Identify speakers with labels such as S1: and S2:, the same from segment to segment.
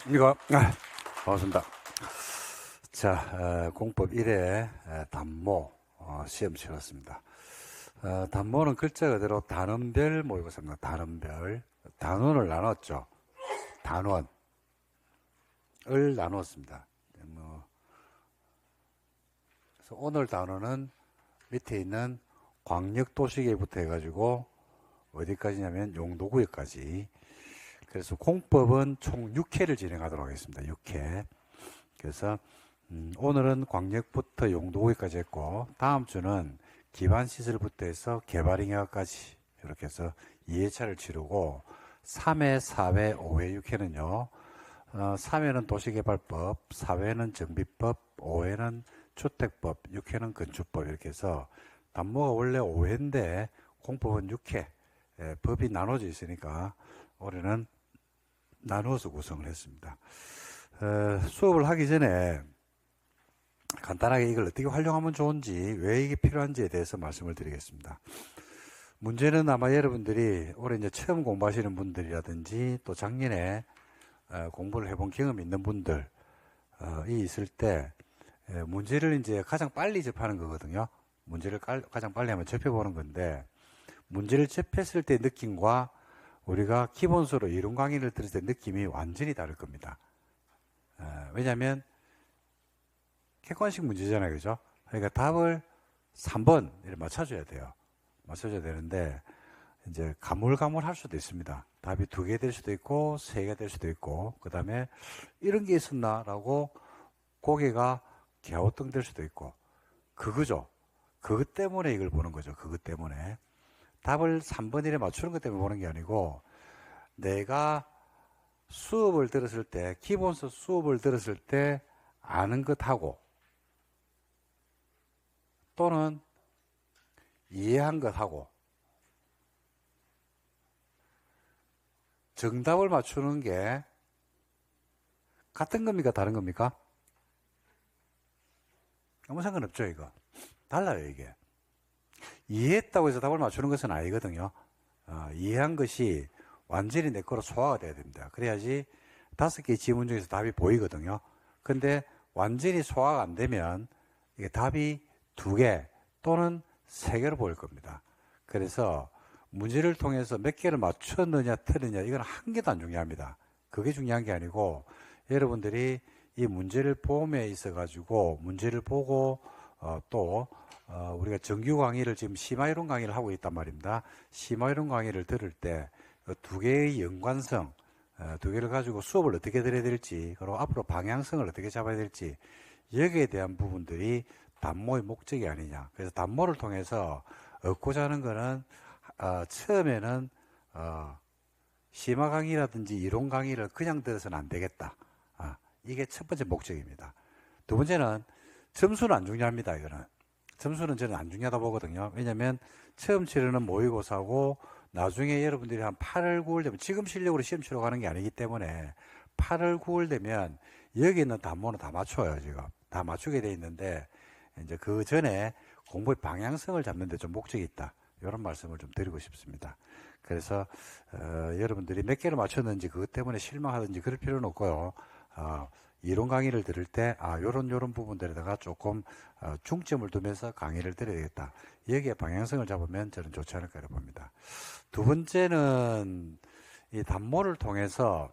S1: 이거 반갑습니다. 자, 공법 1회 단모 시험 치렀습니다. 단모는 글자 그대로 단원별 모의고사입니다. 단원별. 단원을 나눴죠. 단원을 나눴습니다. 그래서 오늘 단원은 밑에 있는 광역도시계부터 해가지고 어디까지냐면 용도구역까지. 그래서 공법은 총 6회를 진행하도록 하겠습니다. 6회. 그래서 오늘은 광역부터 용도구역까지 했고, 다음 주는 기반시설부터 해서 개발잉여까지 이렇게 해서 2회차를 치르고, 3회, 4회, 5회, 6회는요 3회는 도시개발법, 4회는 정비법, 5회는 주택법, 6회는 건축법, 이렇게 해서 단모가 원래 5회인데 공법은 6회, 법이 나눠져 있으니까 올해는 나누어서 구성을 했습니다. 수업을 하기 전에 간단하게 이걸 어떻게 활용하면 좋은지, 왜 이게 필요한지에 대해서 말씀을 드리겠습니다. 문제는 아마 여러분들이 올해 이제 처음 공부하시는 분들이라든지 또 작년에 공부를 해본 경험이 있는 분들이 있을 때 문제를 이제 가장 빨리 접하는 거거든요. 문제를 가장 빨리 한번 접해보는 건데, 문제를 접했을 때 느낌과 우리가 기본서로 이론 강의를 들을 때 느낌이 완전히 다를 겁니다. 왜냐하면 객관식 문제잖아요, 그죠? 그러니까 답을 3번 이렇게 맞춰줘야 돼요. 맞춰줘야 되는데 이제 가물가물할 수도 있습니다. 답이 2개 될 수도 있고 3개 될 수도 있고, 그 다음에 이런 게 있었나라고 고개가 갸우뚱될 수도 있고, 그거죠. 그것 때문에 이걸 보는 거죠. 그것 때문에. 답을 3번이래 맞추는 것 때문에 보는 게 아니고, 내가 수업을 들었을 때, 기본서 수업을 들었을 때 아는 것하고 또는 이해한 것하고 정답을 맞추는 게 같은 겁니까? 다른 겁니까? 아무 상관없죠, 이거. 달라요, 이게. 이해했다고 해서 답을 맞추는 것은 아니거든요. 이해한 것이 완전히 내 거로 소화가 돼야 됩니다. 그래야지 5개의 지문 중에서 답이 보이거든요. 근데 완전히 소화가 안 되면 이게 답이 2개 또는 3개로 보일 겁니다. 그래서 문제를 통해서 몇 개를 맞췄느냐 틀느냐, 이건 한 개도 안 중요합니다. 그게 중요한 게 아니고, 여러분들이 이 문제를 봄에 있어 가지고 문제를 보고 우리가 정규 강의를 지금 심화이론 강의를 하고 있단 말입니다. 심화이론 강의를 들을 때 2개의 연관성, 2개를 가지고 수업을 어떻게 들어야 될지, 그리고 앞으로 방향성을 어떻게 잡아야 될지, 여기에 대한 부분들이 단모의 목적이 아니냐. 그래서 단모를 통해서 얻고자 하는 거는 처음에는 심화 강의라든지 이론 강의를 그냥 들어서는 안 되겠다. 이게 첫 번째 목적입니다. 두 번째는 점수는 안 중요합니다. 이거는 점수는 저는 안 중요하다 보거든요. 왜냐하면 처음 치르는 모의고사고, 나중에 여러분들이 한 8월 9월 되면, 지금 실력으로 시험 치러 가는 게 아니기 때문에 8월 9월 되면 여기 있는 단모는 다 맞춰요. 지금 다 맞추게 돼 있는데, 이제 그 전에 공부의 방향성을 잡는 데 좀 목적이 있다, 이런 말씀을 좀 드리고 싶습니다. 그래서 여러분들이 몇 개를 맞췄는지 그것 때문에 실망하든지 그럴 필요는 없고요. 이론 강의를 들을 때 요런 부분들에다가 조금 중점을 두면서 강의를 드려야겠다, 여기에 방향성을 잡으면 저는 좋지 않을까 봅니다. 두 번째는 이 단모를 통해서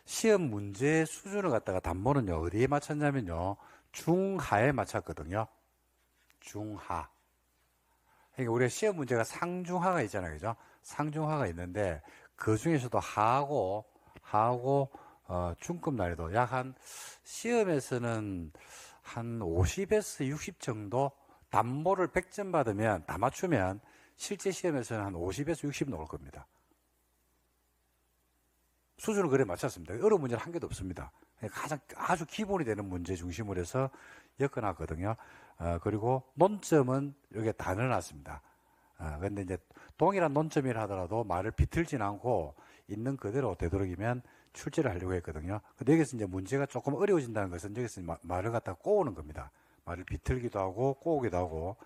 S1: 시험 문제 수준을 갖다가, 단모는요 어디에 맞췄냐면요 중하에 맞췄거든요. 중하. 그러니까 우리가 시험 문제가 상중하가 있잖아요, 그죠? 상중하가 있는데 그 중에서도 하하고 중급 난이도 약 한, 시험에서는 한 50에서 60 정도, 단모를 100점 받으면 다 맞추면 실제 시험에서는 한 50에서 60 나올 겁니다. 수준을 그래 맞췄습니다. 어려운 문제는 한 개도 없습니다. 가장 아주 기본이 되는 문제 중심으로 해서 엮어놨거든요. 그리고 논점은 여기에 다 넣어놨습니다. 근데 이제 동일한 논점이라 하더라도 말을 비틀진 않고 있는 그대로 되도록이면 출제를 하려고 했거든요. 근데 여기서 이제 문제가 조금 어려워진다는 것은 여기서 말을 갖다 꼬우는 겁니다. 말을 비틀기도 하고 꼬우기도 하고,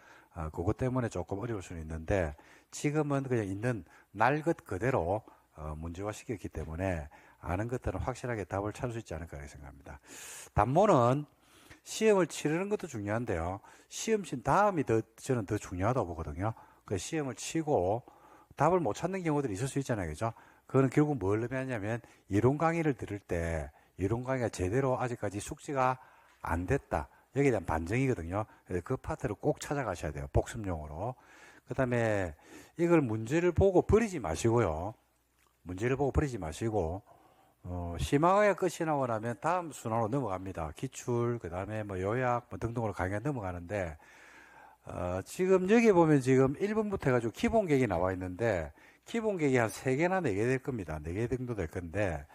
S1: 그것 때문에 조금 어려울 수는 있는데, 지금은 그냥 있는 날 것 그대로 문제화 시켰기 때문에 아는 것들은 확실하게 답을 찾을 수 있지 않을까 생각합니다. 단모는 시험을 치르는 것도 중요한데요. 시험 친 다음이 저는 더 중요하다고 보거든요. 그 시험을 치고 답을 못 찾는 경우들이 있을 수 있잖아요. 그죠? 그거는 결국 뭘 의미하냐면 이론 강의를 들을 때 이론 강의가 제대로 아직까지 숙지가 안 됐다. 여기에 대한 반증이거든요. 그 파트를 꼭 찾아가셔야 돼요. 복습용으로. 그 다음에 이걸 문제를 보고 버리지 마시고요. 문제를 보고 버리지 마시고 심화가 끝이 나고 나면 다음 순환으로 넘어갑니다. 기출, 그 다음에 뭐 요약 뭐 등등으로 강의가 넘어가는데 지금 여기 보면 지금 1번부터 해가지고 기본 계획이 나와 있는데 기본 계획이 한 3개나 4개 될 겁니다. 4개 정도 될 건데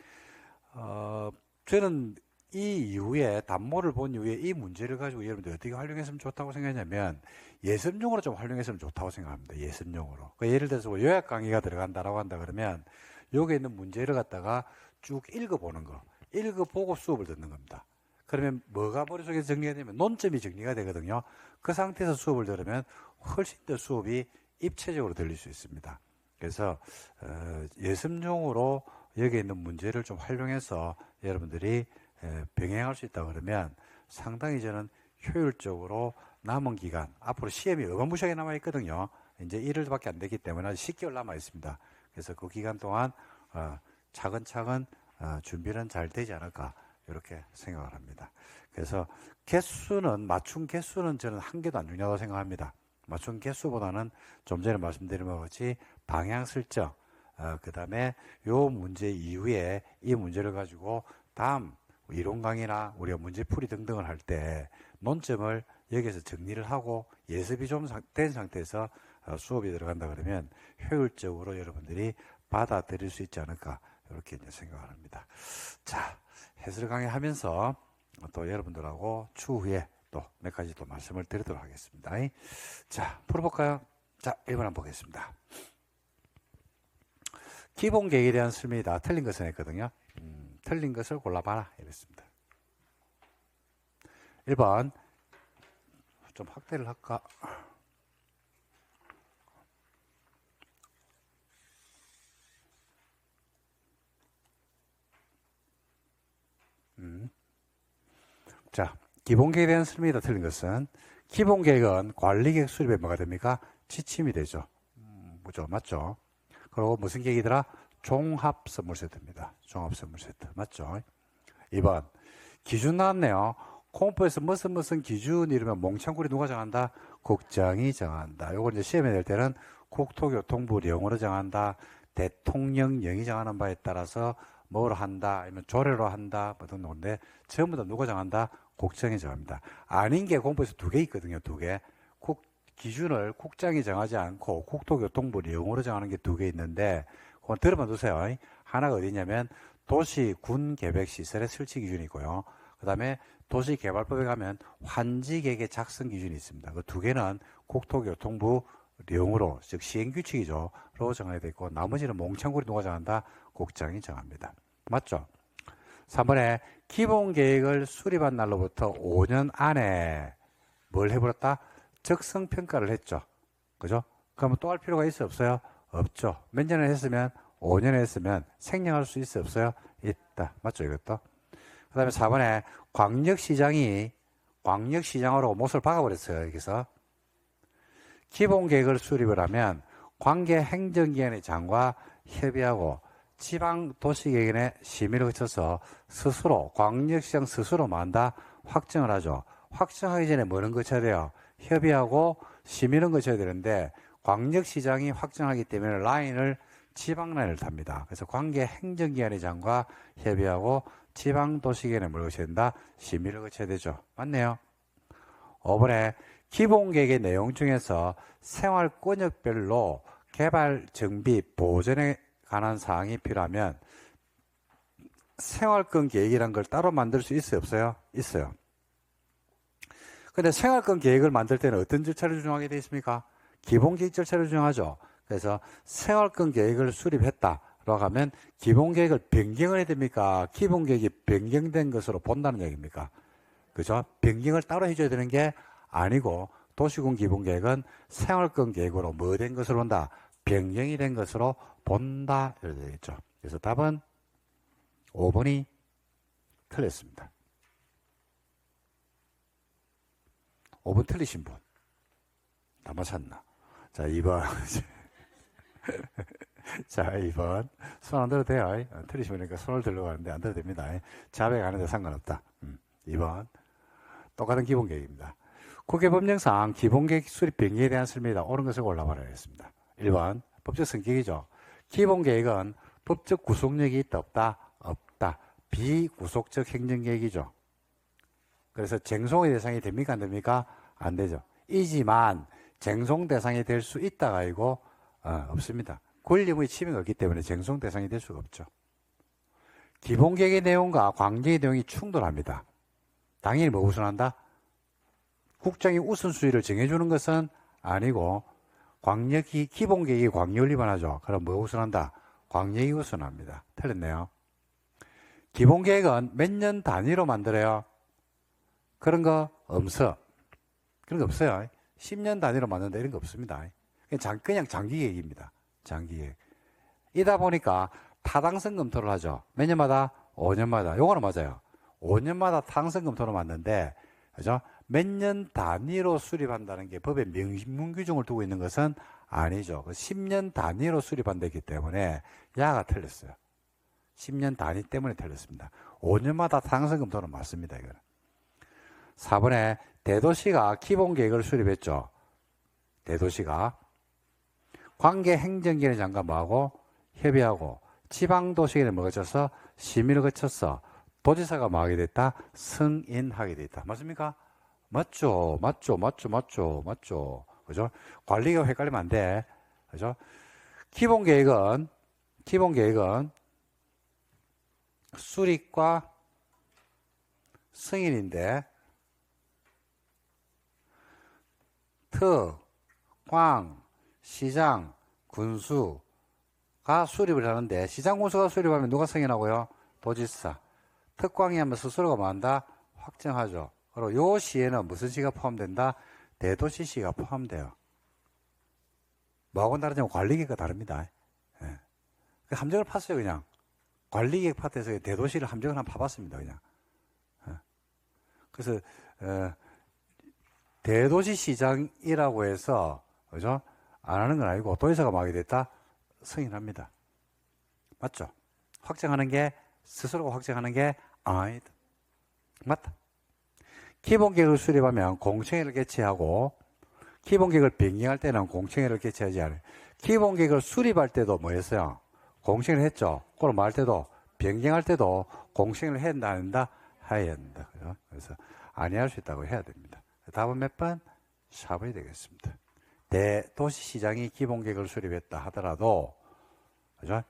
S1: 저는 이 이후에 단모를 본 이후에 이 문제를 가지고 여러분들 어떻게 활용했으면 좋다고 생각하냐면 예습용으로 좀 활용했으면 좋다고 생각합니다. 예습용으로. 그러니까 예를 들어서 뭐 요약 강의가 들어간다라고 한다 그러면 여기에 있는 문제를 갖다가 쭉 읽어보는 거. 읽어보고 수업을 듣는 겁니다. 그러면 뭐가 머릿속에 정리가 되면 논점이 정리가 되거든요. 그 상태에서 수업을 들으면 훨씬 더 수업이 입체적으로 들릴 수 있습니다. 그래서 예습용으로 여기에 있는 문제를 좀 활용해서 여러분들이 병행할 수 있다 그러면 상당히 저는 효율적으로 남은 기간, 앞으로 시험이 어마무시하게 남아 있거든요. 이제 1일밖에 안 되기 때문에 아직 10개월 남아 있습니다. 그래서 그 기간 동안 차근차근 준비는 잘 되지 않을까 이렇게 생각을 합니다. 그래서 개수는 맞춤 개수는 저는 한 개도 안 중요하다고 생각합니다. 맞춤 개수보다는 좀 전에 말씀드린 것 같이 방향 설정, 그 다음에 요 문제 이후에 이 문제를 가지고 다음 이론 강의나 우리가 문제풀이 등등을 할 때 논점을 여기서 정리를 하고 예습이 좀 된 상태에서 수업이 들어간다 그러면 효율적으로 여러분들이 받아들일 수 있지 않을까 이렇게 이제 생각을 합니다. 자, 해설 강의 하면서 또 여러분들하고 추후에 또 몇 가지 또 말씀을 드리도록 하겠습니다. 자, 풀어볼까요? 자, 1번 한번 보겠습니다. 기본 계획에 대한 설명이다. 틀린 것을 했거든요. 틀린 것을 골라봐라. 이랬습니다. 1번. 좀 확대를 할까? 자, 기본 계획에 대한 설명이다. 틀린 것은 기본 계획은 관리 계획 수립에 뭐가 됩니까? 지침이 되죠. 뭐죠? 맞죠? 그리고 무슨 계획이더라? 종합 선물 세트입니다. 종합 선물 세트. 맞죠? 2번. 기준 나왔네요. 공포에서 무슨 기준 이러면 몽창구리 누가 정한다? 국장이 정한다. 요거 이제 시험에 낼 때는 국토교통부 령으로 정한다. 대통령령이 정하는 바에 따라서 뭐로 한다, 아니면 조례로 한다, 뭐 등등인데 전부 다 누가 정한다? 국장이 정합니다. 아닌 게 공포에서 2개 있거든요. 2개. 기준을 국장이 정하지 않고 국토교통부 령으로 정하는 게 2개 있는데 그건 들어만 두세요. 하나가 어디냐면 도시군계획시설의 설치 기준이 있고요. 그 다음에 도시개발법에 가면 환지계획의 작성 기준이 있습니다. 그 2개는 국토교통부 령으로, 즉 시행규칙이죠. 로 정해야 되고 나머지는 몽창구리 누가 정한다? 국장이 정합니다. 맞죠? 3번에 기본계획을 수립한 날로부터 5년 안에 뭘 해버렸다? 적성평가를 했죠. 그죠? 그러면 또 할 필요가 있어 없어요? 없죠. 몇 년을 했으면 5년을 했으면 생략할 수 있어 없어요? 있다. 맞죠 이것도? 그 다음에 4번에 광역시장으로 못을 박아버렸어요. 여기서 기본계획을 수립을 하면 관계 행정기관의 장과 협의하고 지방도시계획의 심의를 거쳐서 스스로 광역시장 스스로 만다 확정을 하죠. 확정하기 전에 뭐는 거쳐야 돼요? 협의하고 심의는 거쳐야 되는데 광역시장이 확정하기 때문에 라인을 지방라인을 탑니다. 그래서 관계 행정기관의 장과 협의하고 지방도시계획에 뭘 거쳐야 된다? 심의를 거쳐야 되죠. 맞네요. 5번에 기본계획의 내용 중에서 생활권역별로 개발, 정비, 보전에 관한 사항이 필요하면 생활권 계획이라는 걸 따로 만들 수 있어요? 없어요? 있어요. 근데 생활권 계획을 만들 때는 어떤 절차를 준용하게 되어 있습니까? 기본계획 절차를 준용하죠. 그래서 생활권 계획을 수립했다라고 하면 기본계획을 변경을 해야 됩니까? 기본계획이 변경된 것으로 본다는 얘기입니까? 그죠? 변경을 따로 해줘야 되는 게 아니고 도시군 기본계획은 생활권 계획으로 뭐 된 것으로 본다? 변경이 된 것으로 본다. 이렇게 되겠죠. 그래서 답은 5번이 틀렸습니다. 5번 틀리신 분. 다 맞췄나? 자, 2번. 자, 2번. 손 안 들어도 돼요. 틀리시면 손을 들려고 하는데 안 들어도 됩니다. 자백 안 해도 상관없다. 2번. 똑같은 기본계획입니다. 국외법령상 기본계획 수립 변경에 대한 설명이다. 옳은 것을 골라봐라 했습니다. 1번. 법적 성격이죠. 기본계획은 법적 구속력이 있다, 없다? 없다. 비구속적 행정계획이죠. 그래서 쟁송의 대상이 됩니까? 안 됩니까? 안 되죠. 이지만 쟁송 대상이 될 수 있다가 아니고 없습니다. 권리의 침해가 없기 때문에 쟁송 대상이 될 수가 없죠. 기본계획의 내용과 광역의 내용이 충돌합니다. 당연히 뭐 우선한다? 국장이 우선순위를 정해주는 것은 아니고 광역이 기본계획이 광역을 위반하죠. 그럼 뭐 우선한다? 광역이 우선합니다. 틀렸네요. 기본계획은 몇 년 단위로 만들어요? 그런 거 없어. 그런 거 없어요. 10년 단위로 만든다 이런 거 없습니다. 그냥 장기계획입니다. 장기계획. 이다 보니까 타당성 검토를 하죠. 몇 년마다? 5년마다. 요거는 맞아요. 5년마다 타당성 검토를 맞는데, 그죠? 몇 년 단위로 수립한다는 게 법에 명문 규정을 두고 있는 것은 아니죠. 10년 단위로 수립한다기 때문에 야가 틀렸어요. 10년 단위 때문에 틀렸습니다. 5년마다 타당성 검토는 맞습니다. 이거는. 4번에 대도시가 기본계획을 수립했죠. 대도시가 관계 행정기관 장관 뭐하고 협의하고 지방도시계를 뭐 거쳐서 심의를 거쳐서 도지사가 뭐 하게 됐다? 승인하게 됐다. 맞습니까? 맞죠. 그죠? 관리가 헷갈리면 안 돼. 그죠? 기본계획은 수립과 승인인데 광, 시장, 군수가 수립을 하는데 시장, 군수가 수립하면 누가 승인하고요? 도지사. 특광이 하면 스스로가 뭐 한다? 확정하죠. 그리고 요 시에는 무슨 시가 포함된다? 대도시 시가 포함돼요. 뭐하고는 다르냐면 관리계획과 다릅니다. 예. 함정을 팠어요, 그냥. 관리계획 파트에서 대도시를 함정을 한번 파봤습니다, 그냥. 예. 그래서, 대도시 시장이라고 해서, 그죠? 안 하는 건 아니고, 도지사가 뭐 하게 됐다? 승인합니다. 맞죠? 확정하는 게, 스스로가 확정하는 게 아니다. 맞다. 기본계획을 수립하면 공청회를 개최하고, 기본계획을 변경할 때는 공청회를 개최하지 않아요. 기본계획을 수립할 때도 뭐 했어요? 공청회를 했죠. 그럼 뭐 할 때도, 변경할 때도 공청회를 해야 한다, 안 한다? 해야 한다. 그래서 아니할 수 있다고 해야 됩니다. 답은 몇 번? 4번이 되겠습니다. 대도시시장이 기본계획을 수립했다 하더라도, 그죠?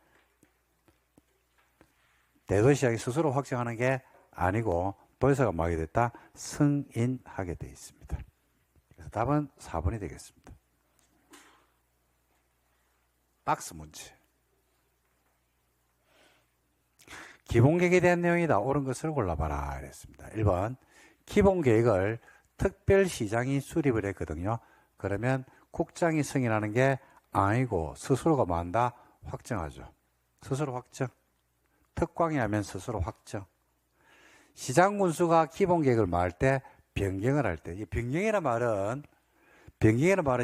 S1: 대도시시장이 스스로 확정하는 게 아니고, 도지사가 뭐 하게 됐다? 승인하게 되어 있습니다. 그래서 답은 4번이 되겠습니다. 박스 문제. 기본계획에 대한 내용이다. 옳은 것을 골라봐라. 이랬습니다. 1번. 기본계획을 특별시장이 수립을 했거든요. 그러면 국장이 승인하는 게 아니고 스스로가 뭐 한다? 확정하죠. 스스로 확정. 특광이 하면 스스로 확정. 시장군수가 기본계획을 말할 때 변경을 할 때, 이 변경이라는 말은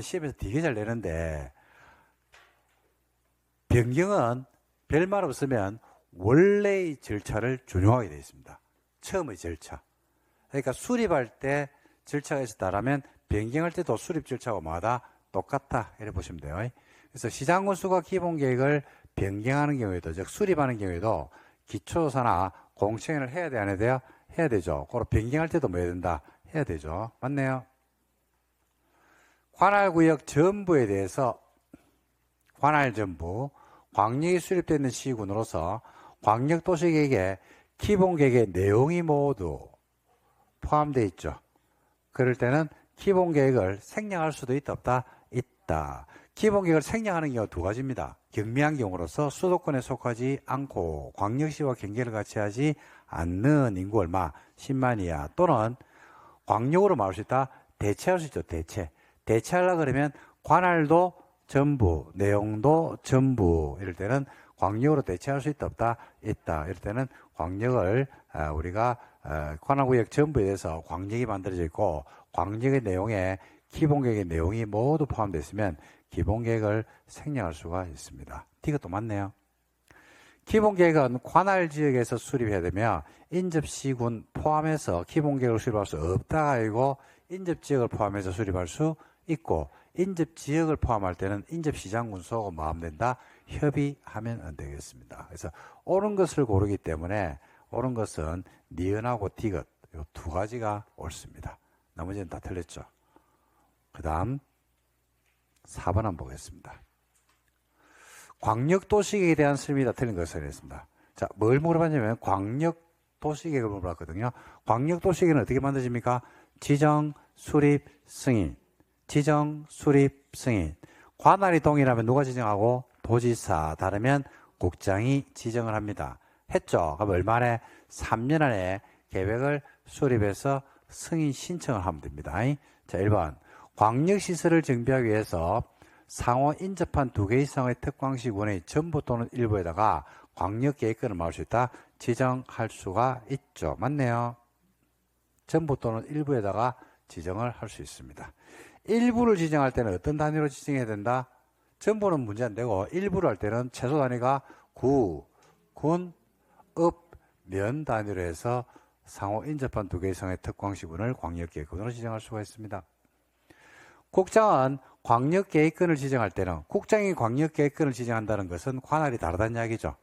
S1: 시험에서 되게 잘 내는데, 변경은 별말 없으면 원래의 절차를 준용하게 되어 있습니다. 처음의 절차. 그러니까 수립할 때 절차가 있었다라면 변경할 때도 수립 절차가 뭐하다? 똑같다. 이렇게 보시면 돼요. 그래서 시장군수가 기본계획을 변경하는 경우에도, 즉 수립하는 경우에도 기초조사나 공청회를 해야 돼, 안 해야 돼요? 해야 되죠. 그리고 변경할 때도 뭐 해야 된다? 해야 되죠. 맞네요. 관할구역 전부에 대해서 관할 전부, 광역이 수립되는 시군으로서 광역도시계획에 기본계획의 내용이 모두 포함되어 있죠. 그럴 때는 기본계획을 생략할 수도 있다, 없다? 있다. 기본계획을 생략하는 경우가 두 가지입니다. 경미한 경우로서 수도권에 속하지 않고 광역시와 경계를 같이 하지 않는 인구 얼마? 10만 이하. 또는 광역으로 말할 수 있다? 대체할 수 있죠. 대체하려고 그러면 관할도 전부, 내용도 전부 이럴 때는 광역으로 대체할 수 있다 없다? 있다. 이럴 때는 광역을 우리가 관할구역 전부에 대해서 광역이 만들어져 있고 광역의 내용에 기본계획의 내용이 모두 포함되어 있으면 기본계획을 생략할 수가 있습니다. 이것도 맞네요. 기본계획은 관할지역에서 수립해야 되며 인접시군 포함해서 기본계획을 수립할 수 없다가 아니고 인접지역을 포함해서 수립할 수 있고 인접지역을 포함할 때는 인접시장군수하고 마음된다 협의하면 안 되겠습니다. 그래서 옳은 것을 고르기 때문에 옳은 것은 니은하고 디귿 이 두 가지가 옳습니다. 나머지는 다 틀렸죠. 그 다음 4번 한번 보겠습니다. 광역도시계획에 대한 설명이 다 틀린 것을 했습니다. 자, 뭘 물어봤냐면 광역도시계획을 물어봤거든요. 광역도시계획은 어떻게 만들어집니까? 지정, 수립, 승인. 지정, 수립, 승인. 관할이 동일하면 누가 지정하고? 도지사. 다르면 국장이 지정을 합니다. 했죠? 그럼 얼마나? 3년 안에 계획을 수립해서 승인 신청을 하면 됩니다. 자, 1번. 광역시설을 정비하기 위해서 상호 인접한 2개 이상의 특광시군의 전부 또는 일부에다가 광역계획권을 마을 수 있다. 지정할 수가 있죠. 맞네요. 전부 또는 일부에다가 지정을 할 수 있습니다. 일부를 지정할 때는 어떤 단위로 지정해야 된다? 전부는 문제 안 되고 일부를 할 때는 최소 단위가 구, 군, 읍, 면 단위로 해서 상호 인접한 2개 이상의 특광시군을 광역계획권으로 지정할 수가 있습니다. 국장은 광역계획권을 지정할 때는 국장이 광역계획권을 지정한다는 것은 관할이 다르다는 이야기죠.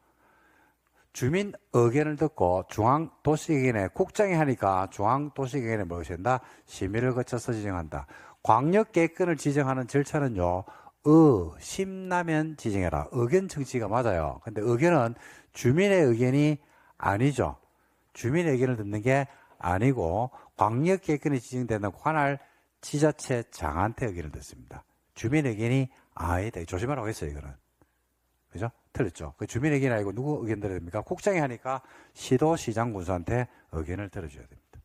S1: 주민 의견을 듣고 중앙도시계획원에 국장이 하니까 중앙도시계획원에 무엇이 된다? 심의를 거쳐서 지정한다. 광역계획권을 지정하는 절차는요. 심라면 지정해라. 의견 청취가 맞아요. 근데 의견은 주민의 의견이 아니죠. 주민의 의견을 듣는 게 아니고 광역계획권이 지정되는 관할 지자체 장한테 의견을 듣습니다. 주민 의견이 아니다. 조심하라고 했어요, 이거는. 그죠? 틀렸죠? 그 주민 의견이 아니고 누구 의견 들어야 됩니까? 국장이 하니까 시도, 시장, 군수한테 의견을 들어줘야 됩니다.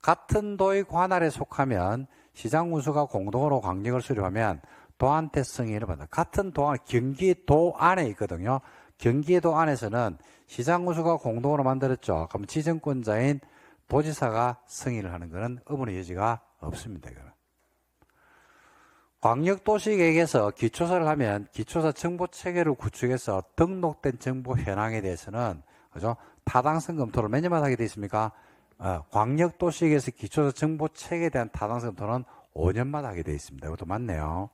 S1: 같은 도의 관할에 속하면 시장, 군수가 공동으로 광역을 수립하면 도한테 승인을 받는다. 같은 도, 경기도 안에 있거든요. 경기도 안에서는 시장, 군수가 공동으로 만들었죠. 그럼 지정권자인 도지사가 승인을 하는 것은 의문의 여지가 없습니다. 이거는. 광역도시계획에서 기초사를 하면 기초사 정보체계를 구축해서 등록된 정보 현황에 대해서는 그죠? 타당성 검토를 몇 년마다 하게 되어 있습니까? 광역도시계획에서 기초사 정보체계에 대한 타당성 검토는 5년마다 하게 되어 있습니다. 이것도 맞네요.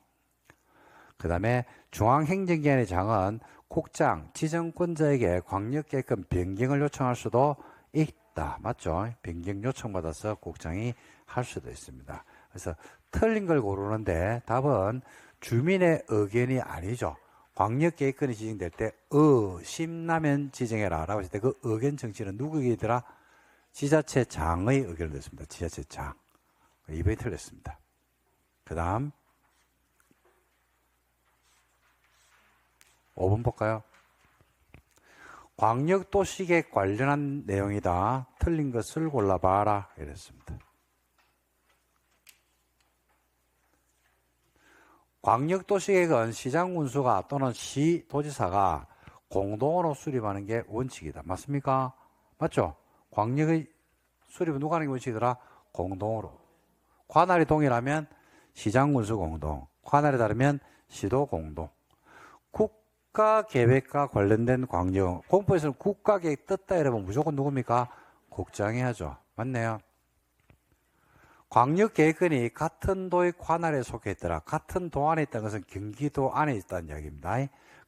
S1: 그 다음에 중앙행정기관의 장은 국장, 지정권자에게 광역계획권 변경을 요청할 수도 있다. 맞죠? 변경 요청받아서 국장이 할 수도 있습니다. 그래서 틀린 걸 고르는데 답은 주민의 의견이 아니죠. 광역계획권이 지정될 때 심라면 지정해라 라고 했을 때 그 의견 정치는 누구 의견이더라? 지자체장의 의견을 듣습니다. 지자체장. 2번이 틀렸습니다. 그 다음 5번 볼까요? 광역도시계획 관련한 내용이다. 틀린 것을 골라봐라 이랬습니다. 광역도시계획은 시장군수가 또는 시도지사가 공동으로 수립하는 게 원칙이다. 맞습니까? 맞죠? 광역의 수립은 누가 하는 게 원칙이더라? 공동으로. 관할이 동일하면 시장군수 공동, 관할이 다르면 시도 공동. 국가계획과 관련된 광역, 공포에서는 국가계획 떴다 이러면 무조건 누굽니까? 국장이 하죠. 맞네요. 광역계획권이 같은 도의 관할에 속해 있더라. 같은 도 안에 있다는 것은 경기도 안에 있다는 이야기입니다.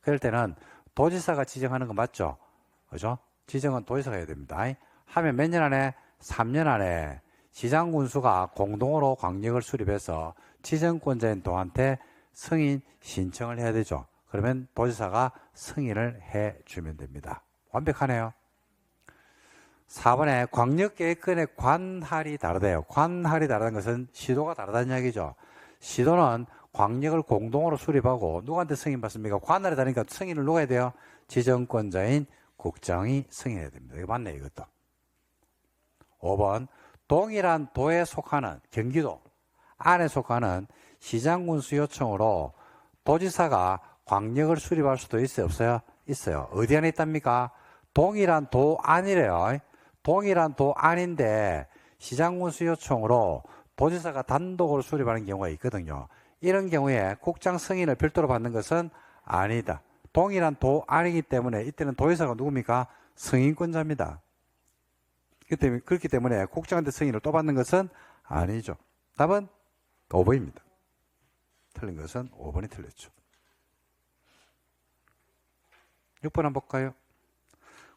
S1: 그럴 때는 도지사가 지정하는 거 맞죠? 그죠? 지정은 도지사가 해야 됩니다. 하면 몇 년 안에? 3년 안에 시장군수가 공동으로 광역을 수립해서 지정권자인 도한테 승인 신청을 해야 되죠. 그러면 도지사가 승인을 해주면 됩니다. 완벽하네요. 4번에 광역계획권의 관할이 다르대요. 관할이 다르다는 것은 시도가 다르다는 이야기죠. 시도는 광역을 공동으로 수립하고 누구한테 승인 받습니까? 관할이 다르니까 승인을 누가 해야 돼요? 지정권자인 국장이 승인해야 됩니다. 이거 맞네, 이것도. 5번 동일한 도에 속하는 경기도 안에 속하는 시장군수 요청으로 도지사가 광역을 수립할 수도 있어요, 없어요? 있어요. 어디 안에 있답니까? 동일한 도 안이래요. 동일한 도 안인데 시장군수 요청으로 도지사가 단독으로 수립하는 경우가 있거든요. 이런 경우에 국장 승인을 별도로 받는 것은 아니다. 동일한 도 안이기 때문에 이때는 도지사가 누굽니까? 승인권자입니다. 그렇기 때문에 국장한테 승인을 또 받는 것은 아니죠. 답은 5번입니다. 틀린 것은 5번이 틀렸죠. 6번 한번 볼까요?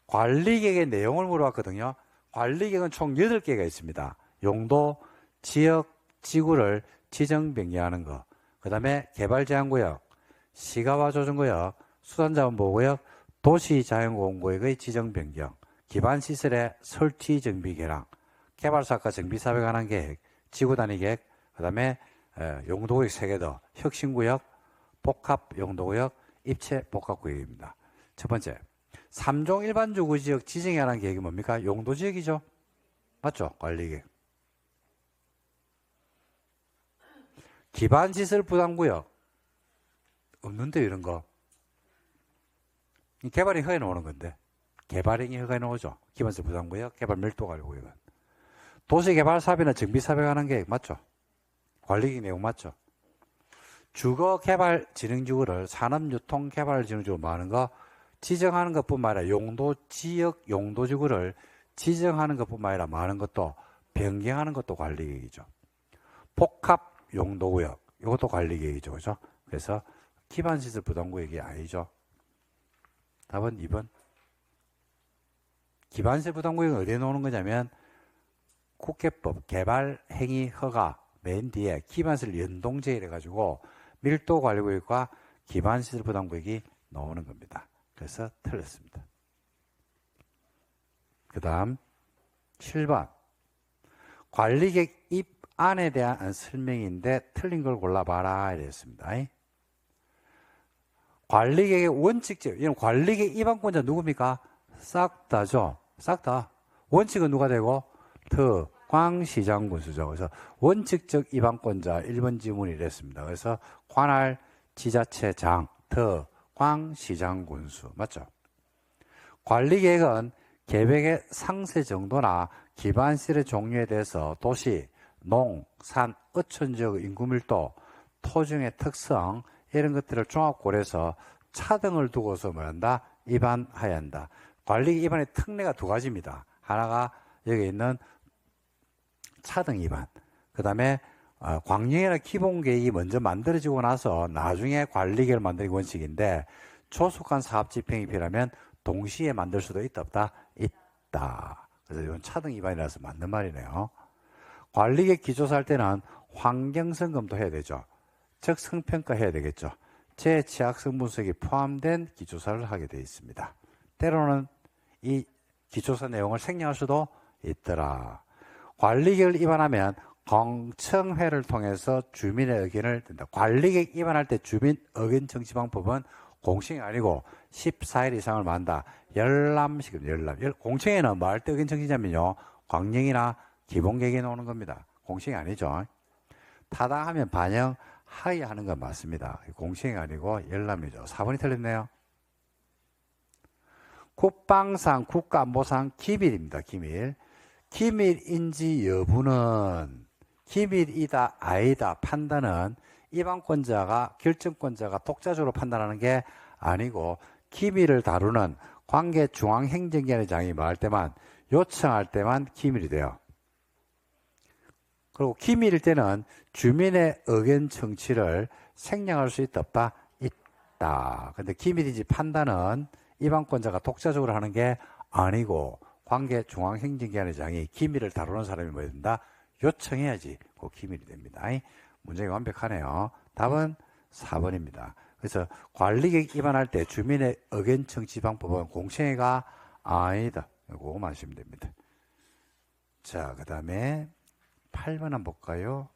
S1: 관리계획의 내용을 물어봤거든요. 관리계획은 총 8개가 있습니다. 용도, 지역, 지구를 지정 변경하는 거. 그 다음에 개발제한구역, 시가와 조정구역, 수산자원보호구역, 도시자연공원구역의 지정 변경, 기반시설의 설치 정비 개량, 개발사업과 정비사업에 관한 계획, 지구단위 계획, 그 다음에 용도구역 3개 더, 혁신구역, 복합용도구역, 입체복합구역입니다. 첫 번째, 3종 일반주거지역 지정에 관한 계획이 뭡니까? 용도지역이죠. 맞죠? 관리계획. 기반시설 부담구역 없는데 이런 거. 개발이 허가해 놓는 건데. 개발행위 허가해 놓죠. 기반시설 부담구역, 개발 밀도관리구역은. 도시개발사업이나 정비사업에 관한 계획 맞죠? 관리계획 내용 맞죠? 주거개발진흥지구를 산업유통개발진흥지구로 말하는 거 지정하는 것뿐만 아니라 용도지역 용도지구를 지정하는 것뿐만 아니라 많은 것도 변경하는 것도 관리계획이죠. 복합용도구역 이것도 관리계획이죠. 그죠? 그래서 기반시설 부담구역이 아니죠. 답은 2번. 기반시설 부담구역은 어디에 놓는 거냐면 국회법 개발행위 허가 맨 뒤에 기반시설 연동제를 해가지고 밀도관리구역과 기반시설 부담구역이 나오는 겁니다. 그래서 틀렸습니다. 그 다음 7번 관리계획 입안에 대한 설명인데 틀린 걸 골라봐라 이랬습니다. 관리계획의 원칙적, 이런 관리계획 입안권자 누굽니까? 싹 다죠. 싹 다. 원칙은 누가 되고? 특광시장군수죠. 그래서 원칙적 입안권자 1번 지문이 이랬습니다. 그래서 관할 지자체장 특광시장군수 맞죠? 관리계획은 계획의 상세 정도나 기반시설의 종류에 대해서 도시, 농, 산, 어촌지역 인구밀도, 토종의 특성 이런 것들을 종합 고려해서 차등을 두고서 뭐한다? 입안해야 한다. 관리계획 입안의 특례가 두 가지입니다. 하나가 여기 있는 차등 입안, 그 다음에 광역이나 기본계획이 먼저 만들어지고 나서 나중에 관리계획을 만드는 원칙인데 조속한 사업집행이 필요하면 동시에 만들 수도 있다 없다? 있다. 그래서 이건 차등 입안이라서 맞는 말이네요. 관리계획 기조사 할 때는 환경성 검토해야 되죠. 즉 성평가 해야 되겠죠. 제취약성 분석이 포함된 기조사를 하게 되어 있습니다. 때로는 이 기조사 내용을 생략할 수도 있더라. 관리계획을 입안하면 공청회를 통해서 주민의 의견을 든다. 관리계획 입안할 때 주민 의견 청취 방법은 공청이 아니고 14일 이상을 만다. 열람식, 열람. 공청회는 뭐 할 때 의견 청취냐면요. 광역이나 기본계획에 나오는 겁니다. 공청이 아니죠. 타당하면 반영 하의하는 건 맞습니다. 공청이 아니고 열람이죠. 4번이 틀렸네요. 국방상, 국가안보상 기밀입니다. 기밀. 기밀인지 여부는 기밀이다 아니다 판단은 입안권자가 결정권자가 독자적으로 판단하는 게 아니고 기밀을 다루는 관계 중앙행정기관의 장이 말할 때만 요청할 때만 기밀이 돼요. 그리고 기밀일 때는 주민의 의견 청취를 생략할 수 있다 없다? 있다. 근데 기밀인지 판단은 입안권자가 독자적으로 하는 게 아니고 관계 중앙행정기관의 장이 기밀을 다루는 사람이 뭐야 된다? 요청해야지 그 기밀이 됩니다. 문제가 완벽하네요. 답은 4번입니다. 그래서 관리계획 입안할 때 주민의 의견 청취 방법은 공청회가 아니다. 이거만 아시면 됩니다. 자, 그 다음에 8번 한번 볼까요?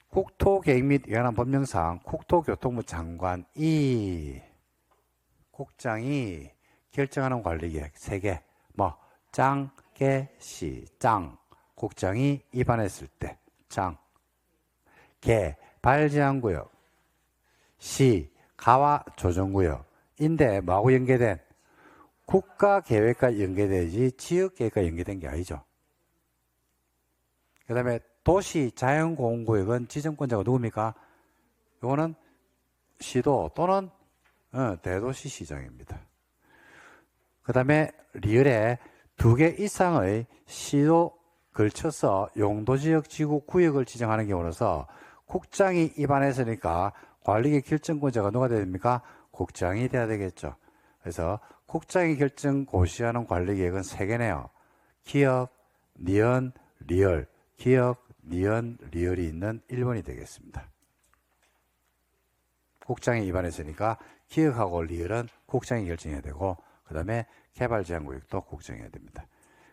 S1: 국토계획 및 관한 법령상 국토교통부 장관이 국장이 결정하는 관리계획 3개 뭐 짱, 개, 시, 짱 국장이 입안했을 때 국장, 개, 발제한구역, 시, 가와 조정구역인데 뭐하고 연계된? 국가계획과 연계되지 지역계획과 연계된 게 아니죠. 그 다음에 도시 자연공원구역은 지정권자가 누굽니까? 이거는 시도 또는 대도시 시장입니다. 그 다음에 리을에 2개 이상의 시도 걸쳐서 용도지역 지구구역을 지정하는 경우로서 국장이 입안했으니까 관리계 결정권자가 누가 돼야 됩니까? 국장이 돼야 되겠죠. 그래서 국장이 결정 고시하는 관리계획은 3개네요. 기역, 니은, 리을. 기역, 니은, 리을이 있는 1번이 되겠습니다. 국장이 입안했으니까 기역하고 리을은 국장이 결정해야 되고 그 다음에 개발제한구역도 국정해야 됩니다.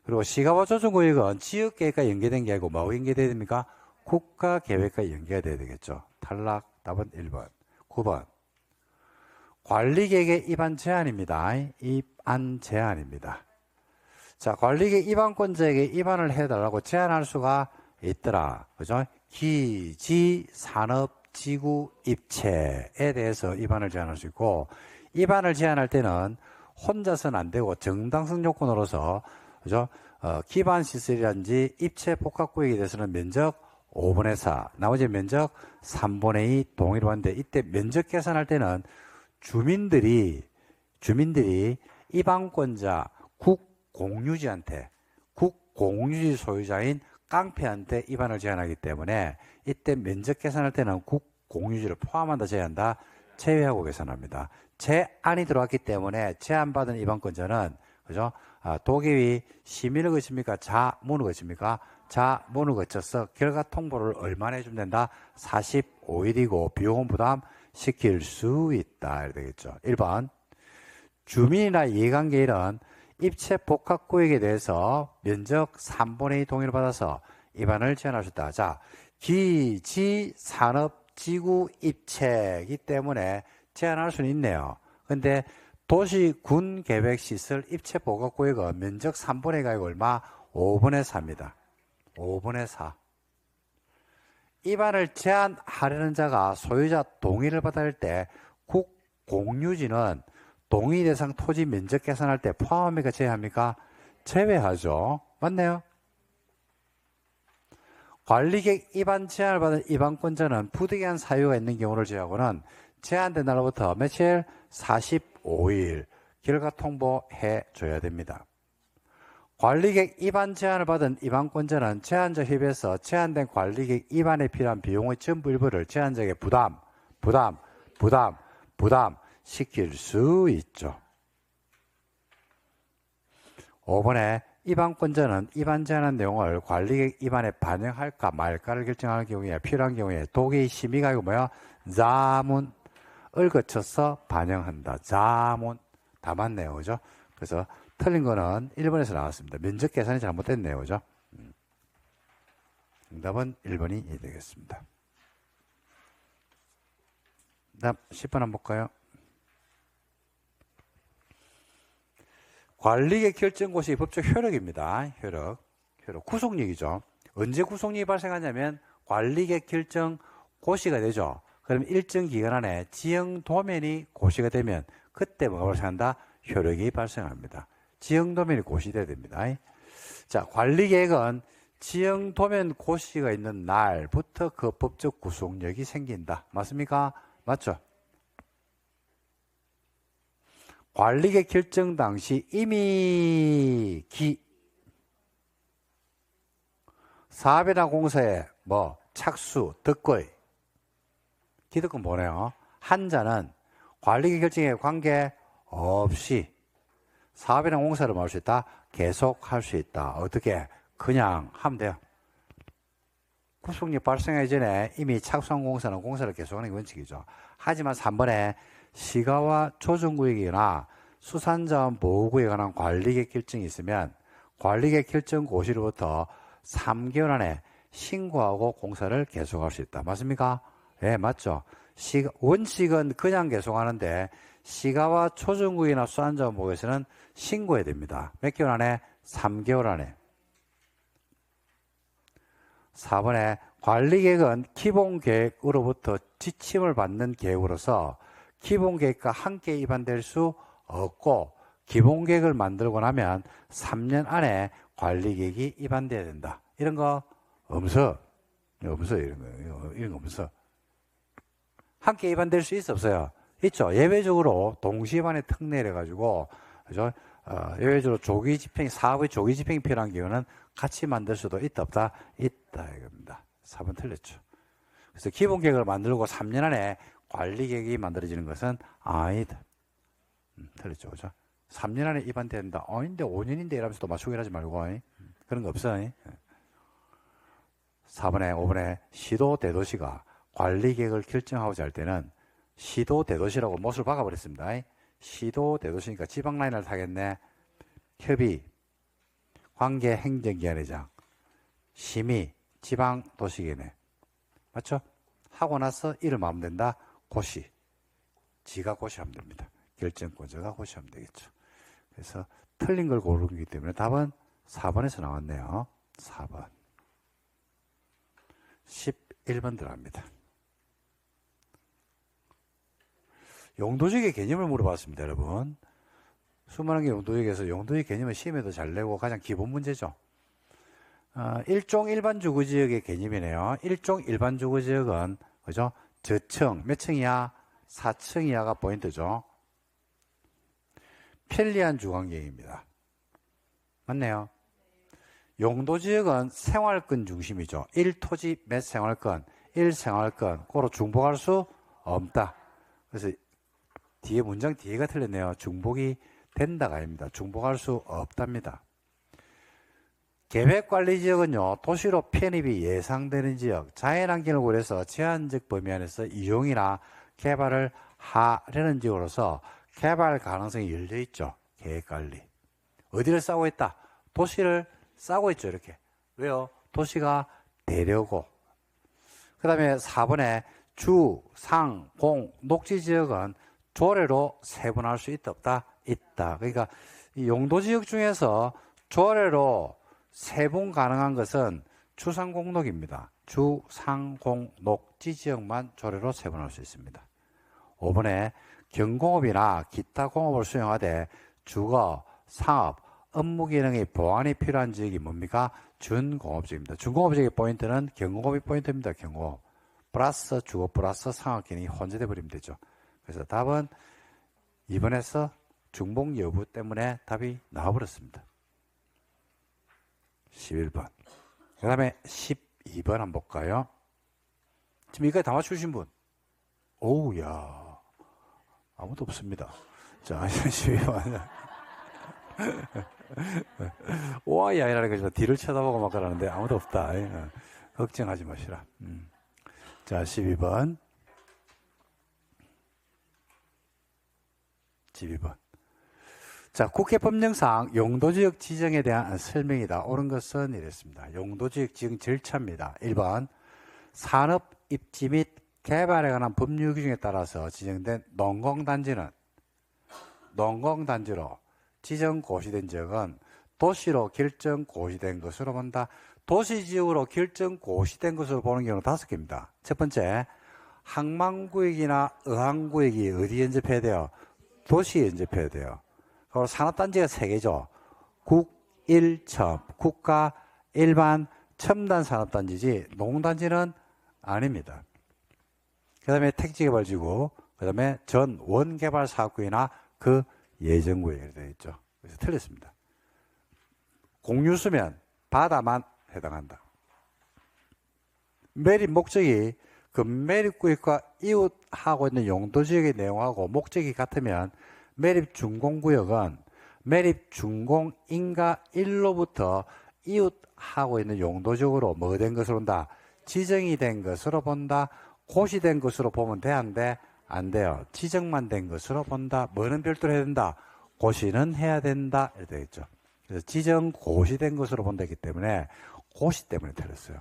S1: 그리고 시가와 조정구역은 지역계획과 연계된 게 아니고 뭐하고 연계돼야 됩니까? 국가계획과 연계가 돼야 되겠죠. 탈락. 답은 1번. 9번. 관리계획의 입안 제한입니다. 입안 제한입니다. 자, 관리계획 입안권자에게 입안을 해달라고 제한할 수가 있더라. 그죠? 기지, 산업, 지구, 입체에 대해서 입안을 제한할 수 있고, 입안을 제한할 때는 혼자서는 안 되고 정당성 요건으로서, 그죠? 기반시설이란지 입체 복합구역에 대해서는 면적 5분의 4, 나머지 면적 3분의 2 동의를 받는데, 이때 면적 계산할 때는 주민들이 입안권자 국공유지한테, 국공유지 소유자인 깡패한테 입안을 제한하기 때문에 이때 면적 계산할 때는 국공유지를 포함한다, 제한한다, 제외하고 계산합니다. 제안이 들어왔기 때문에 제안받은 입안권자는, 그죠? 도계위 심의를 거칩니까? 자문을 거칩니까? 자문을 거쳐서 결과 통보를 얼마나 해주면 된다? 45일이고 비용은 부담 시킬 수 있다. 이렇게 되겠죠. 1번. 주민이나 이해관계인은 입체 복합구역에 대해서 면적 3분의 2 동의를 받아서 입안을 제한할 수 있다. 자, 기지, 산업, 지구, 입체이기 때문에 제한할 수는 있네요. 근데 도시, 군, 계획, 시설, 입체 복합구역은 면적 3분의 1가 아니고 얼마? 5분의 4입니다. 5분의 4. 입안을 제한하려는 자가 소유자 동의를 받아야 할 때 국공유지는 동의 대상 토지 면적 계산할 때 포함합니까? 제외합니까? 제외하죠. 맞네요. 관리객 입안 제한을 받은 입안권자는 부득이한 사유가 있는 경우를 제외하고는 제한된 날로부터 며칠? 45일 결과 통보해 줘야 됩니다. 관리객 입안 제한을 받은 입안권자는 제한자 협의에서 제한된 관리객 입안에 필요한 비용의 전부 일부를 제한자에게 부담 시킬 수 있죠. 5번에 입안권자는 입안 제한한 내용을 관리객 입안에 반영할까 말까를 결정하는 경우에 필요한 경우에 도계의 심의가 아니고 뭐야? 자문을 거쳐서 반영한다. 자문. 다 맞네요. 그죠? 그래서 틀린 거는 1번에서 나왔습니다. 면적 계산이 잘못됐네요. 그죠? 정답은 1번이 되겠습니다. 다음 10번 한번 볼까요? 관리계 결정고시 법적 효력입니다. 효력. 구속력이죠. 언제 구속력이 발생하냐면 관리계 결정 고시가 되죠. 그럼 일정 기간 안에 지형 도면이 고시가 되면 그때 뭐가 발생한다? 효력이 발생합니다. 지형 도면이 고시돼야 됩니다. 자, 관리계획은 지형 도면 고시가 있는 날부터 그 법적 구속력이 생긴다. 맞습니까? 맞죠? 관리계획 결정 당시 이미 사업이나 공사에 착수, 득거의 기득권 보내요. 한자는 관리계획 결정에 관계없이 사업이나 공사를 할 수 있다. 계속할 수 있다. 어떻게? 그냥 하면 돼요. 구속력 발생하기 전에 이미 착수한 공사는 공사를 계속하는 게 원칙이죠. 하지만 3번에 시가와 조정구역이나 수산자원 보호구역에 관한 관리계획 결정이 있으면 관리계획 결정 고시로부터 3개월 안에 신고하고 공사를 계속할 수 있다. 맞습니까? 네, 맞죠. 원칙은 그냥 계속하는데 시가와 조정구역이나 수산자원 보호구역에서는 신고해야 됩니다. 몇 개월 안에? 3개월 안에. 4번에 관리계획은 기본계획으로부터 지침을 받는 계획으로서 기본계획과 함께 입안될 수 없고 기본계획을 만들고 나면 3년 안에 관리계획이 입안돼야 된다. 이런 거 없어. 없어. 이런 거 없어. 함께 입안될 수 있어 없어요? 있죠. 예외적으로 동시반에 특례를 그죠? 예외적으로 조기 집행, 사업의 조기 집행이 필요한 경우는 같이 만들 수도 있다 없다? 있다 이겁니다. 4번 틀렸죠. 그래서 기본계획을 만들고 3년 안에 관리계획이 만들어지는 것은 아니다. 틀렸죠. 그죠? 3년 안에 입안된다. 근데 5년인데 이러면서 또 맞추기 하지 말고. 그런 거 없어. 4번에 5번에 시도 대도시가 관리계획을 결정하고자 할 때는 시도 대도시라고 못을 박아버렸습니다. 시도 대도시니까 지방라인을 타겠네. 협의, 관계 행정기관회장, 심의, 지방도시계획. 맞죠? 하고 나서 일을 마음 된다. 고시. 지가 고시하면 됩니다. 결정권자가 고시하면 되겠죠. 그래서 틀린 걸 고르는 거기 때문에 답은 4번에서 나왔네요. 4번. 11번 들어갑니다. 용도지역의 개념을 물어봤습니다, 여러분. 수많은 게 용도지역에서 용도지역 개념을 시험에도 잘 내고 가장 기본 문제죠. 일종 일반 주거지역의 개념이네요. 일종 일반 주거지역은 그죠? 저층 몇 층이야? 4층 이하가 포인트죠. 편리한 주거환경입니다. 맞네요. 용도지역은 생활권 중심이죠. 1토지 몇 생활권, 1생활권, 고로 중복할 수 없다. 그래서 뒤에 문장 뒤에가 틀렸네요. 중복이 된다가 아닙니다. 중복할 수 없답니다. 계획관리지역은요, 도시로 편입이 예상되는 지역, 자연환경을 고려해서 제한적 범위 안에서 이용이나 개발을 하려는 지역으로서 개발 가능성이 열려있죠. 계획관리. 어디를 싸고 있다? 도시를 싸고 있죠. 이렇게. 왜요? 도시가 되려고. 그 다음에 4번에 주, 상, 공, 녹지지역은 조례로 세분할 수 있다 없다? 있다. 그러니까 이 용도지역 중에서 조례로 세분 가능한 것은 주상공록입니다. 주, 상, 공, 녹지지역만 조례로 세분할 수 있습니다. 5번에 경공업이나 기타 공업을 수행하되 주거, 상업, 업무 기능의 보완이 필요한 지역이 뭡니까? 준공업지역입니다. 준공업지역의 포인트는 경공업이 포인트입니다. 경공업. 플러스 주거 플러스 상업 기능이 혼재돼 버리면 되죠. 그래서 답은 2번에서 중복 여부 때문에 답이 나와버렸습니다. 11번. 그 다음에 12번 한번 볼까요? 지금 여기까지 다 맞추신 분? 오우야. 아무도 없습니다. 자, 12번. 오아이 아니라는 거죠. 뒤를 쳐다보고 막 그러는데 아무도 없다. 걱정하지 마시라. 자, 12번. 12번. 자, 국회법령상 용도지역 지정에 대한 설명이다. 옳은 것은 이랬습니다. 용도지역 지정 절차입니다. 1번. 산업 입지 및 개발에 관한 법률 규정에 따라서 지정된 농공단지는 농공단지로 지정 고시된 지역은 도시로 결정 고시된 것으로 본다. 도시지역으로 결정 고시된 것으로 보는 경우는 5개입니다. 첫 번째, 항만구역이나 의항구역이 어디에 연접해야 돼요? 도시에 연접해야 돼요. 그리고 산업단지가 3개죠. 국일첨, 국가, 일반, 첨단 산업단지지 농단지는 아닙니다. 그 다음에 택지개발지구, 그 다음에 전 원개발사업구역이나 그 예정구역이 되어 있죠. 그래서 틀렸습니다. 공유수면, 바다만 해당한다. 매립 목적이 그 매립구역과 이웃하고 있는 용도지역의 내용하고 목적이 같으면 매립준공구역은 매립준공인가 1로부터 이웃하고 있는 용도적으로 뭐 된 것으로 본다? 지정이 된 것으로 본다. 고시된 것으로 보면 돼, 안 돼? 안 돼요. 지정만 된 것으로 본다. 뭐는 별도로 해야 된다? 고시는 해야 된다. 이렇게 되겠죠. 그래서 지정 고시된 것으로 본다기 때문에 고시 때문에 틀렸어요.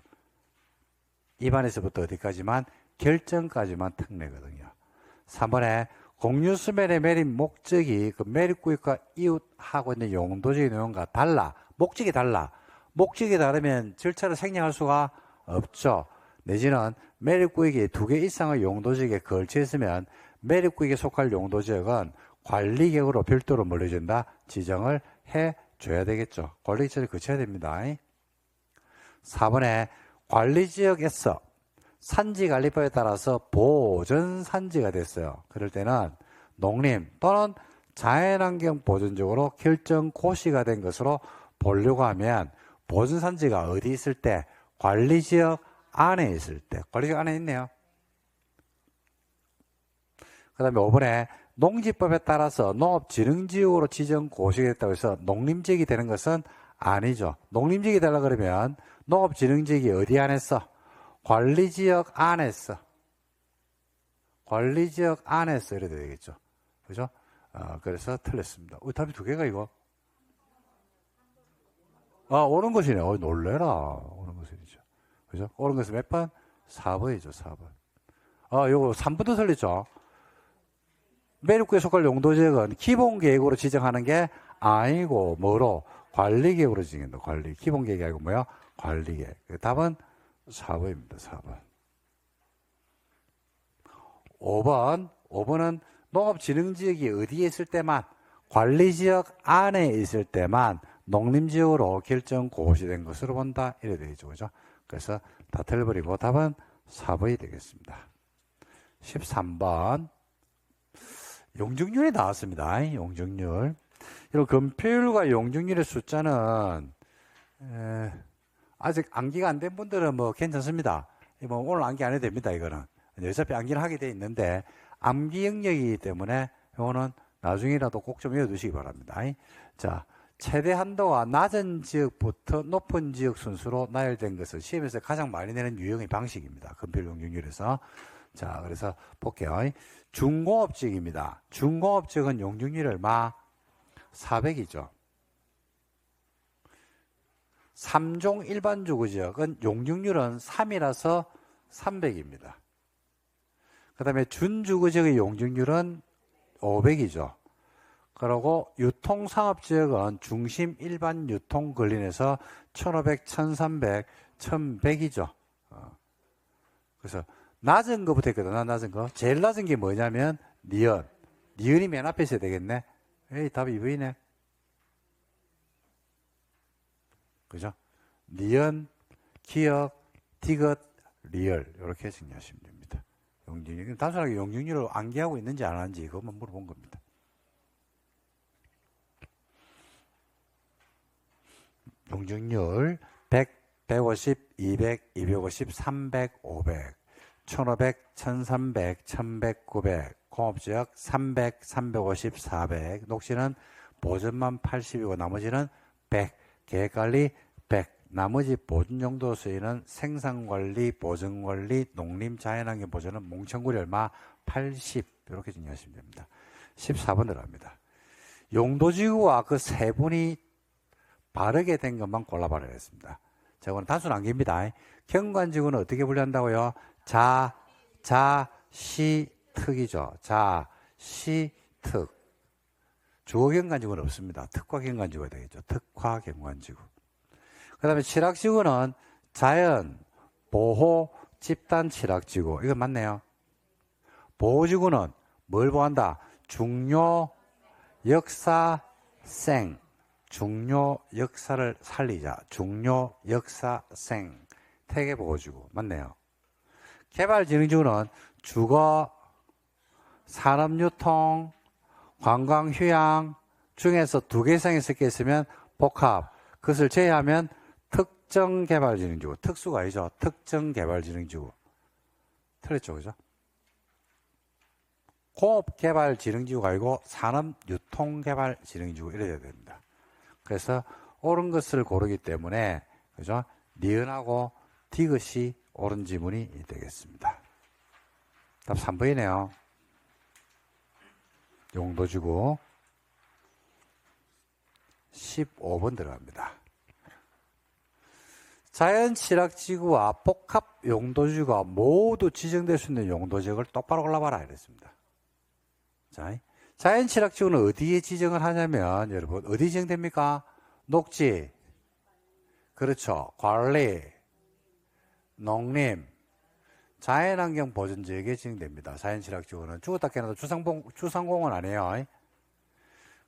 S1: 입안에서부터 어디까지만? 결정까지만 특례거든요. 3번에 공유수면의 매립 목적이 그 매립구역과 이웃하고 있는 용도적인 내용과 달라. 목적이 달라. 목적이 다르면 절차를 생략할 수가 없죠. 내지는 매립구역이 2개 이상의 용도지역에 걸쳐 있으면 매립구역에 속할 용도지역은 관리계획으로 별도로 물려준다. 지정을 해줘야 되겠죠. 관리지역을 거쳐야 됩니다. 4번에 관리지역에서 산지관리법에 따라서 보전산지가 됐어요. 그럴 때는 농림 또는 자연환경 보전적으로 결정 고시가 된 것으로 보려고 하면 보전산지가 어디 있을 때? 관리지역 안에 있을 때. 관리지역 안에 있네요. 그 다음에 5번에 농지법에 따라서 농업진흥지역으로 지정 고시가 됐다고 해서 농림지역이 되는 것은 아니죠. 농림지역이 되려고 그러면 농업진흥지역이 어디 안에서? 관리지역 안에서. 관리지역 안에서 이래야 되겠죠. 그죠? 그래서 틀렸습니다. 답이 2개가 이거? 옳은 것이네. 놀래라. 옳은 것이죠. 그죠? 옳은 것은 몇 번? 4번이죠, 4번. 요거 3번도 틀렸죠. 매립구에 속할 용도지역은 기본계획으로 지정하는 게 아니고, 뭐로? 관리계획으로 지정한다. 관리. 기본계획이 아니고 뭐야? 관리계획. 답은 4번입니다, 4번. 5번은 농업진흥지역이 어디에 있을 때만, 관리지역 안에 있을 때만 농림지역으로 결정 고시된 것으로 본다. 이래 되겠죠. 그죠? 그래서 다 틀려버리고 답은 4번이 되겠습니다. 13번. 용적률이 나왔습니다. 용적률. 이런 건폐율과 용적률의 숫자는, 아직 암기가 안 된 분들은 뭐 괜찮습니다. 오늘 암기 안 해도 됩니다. 이거는. 어차피 암기를 하게 돼 있는데, 암기 영역이기 때문에 이거는 나중이라도 꼭 좀 외워두시기 바랍니다. 자, 최대 한도가 낮은 지역부터 높은 지역 순수로 나열된 것은 시험에서 가장 많이 내는 유형의 방식입니다. 건폐율 용적률에서. 자, 그래서 볼게요. 중공업지역입니다. 중공업지역은 용적률이 얼마? 400이죠. 3종 일반주거지역은 용적률은 3이라서 300입니다. 그 다음에 준주거지역의 용적률은 500이죠. 그리고 유통상업지역은 중심 일반 유통 근린에서 1500, 1300, 1100이죠. 그래서 낮은 거부터 했거든. 낮은 거. 제일 낮은 게 뭐냐면 니은. 니은이 맨 앞에 있어야 되겠네. 에이, 답이 2번이네. 그죠? 니은, 기역, 디귿, 리을. 이렇게 정리하시면 됩니다. 용적률. 단순하게 용적률을 암기하고 있는지 안 하는지 그것만 물어본 겁니다. 용적률 100, 150, 200, 250, 300, 500, 1500, 1300, 1100, 900, 공업지역 300, 350, 400, 녹지는 보전만 80이고 나머지는 100, 계획관리 100, 나머지 보존용도로 쓰이는 생산관리, 보전관리, 농림, 자연환경 보전은 몽천구리 얼마? 80 이렇게 정리하시면 됩니다. 14번 들어갑니다. 용도지구와 그 세 분이 바르게 된 것만 골라봐라 했습니다. 자, 이거는 단순 암기입니다. 경관지구는 어떻게 분류한다고요? 자, 시, 특이죠. 자, 시, 특. 주거경관지구는 없습니다. 특화경관지구가 되겠죠. 특화경관지구. 그 다음에 칠학지구는 자연, 보호, 집단 칠학지구. 이거 맞네요. 보호지구는 뭘 보한다? 중요, 역사, 생. 중요 역사를 살리자. 중요 역사 생. 태계보호지구. 맞네요. 개발진흥지구는 주거, 산업유통, 관광휴양 중에서 2개 이상이 섞여 있으면 복합. 그것을 제외하면 특정개발진흥지구. 특수가 아니죠. 특정개발진흥지구. 틀렸죠. 그죠? 공업개발진흥지구가 아니고 산업유통개발진흥지구. 이래야 됩니다. 그래서 옳은 것을 고르기 때문에, 그죠? 니은하고 디귿이 옳은 지문이 되겠습니다. 답 3번이네요. 용도지구 15번 들어갑니다. 자연칠학지구와 복합용도지구가 모두 지정될 수 있는 용도지역을 똑바로 골라봐라 이랬습니다. 자, 자연칠학지구는 어디에 지정을 하냐면 여러분 어디 지정됩니까? 녹지, 그렇죠. 관리, 농림, 자연환경 보전지역에 지정됩니다. 자연취락지구는 죽었다 깨어나도 주상공은 아니에요.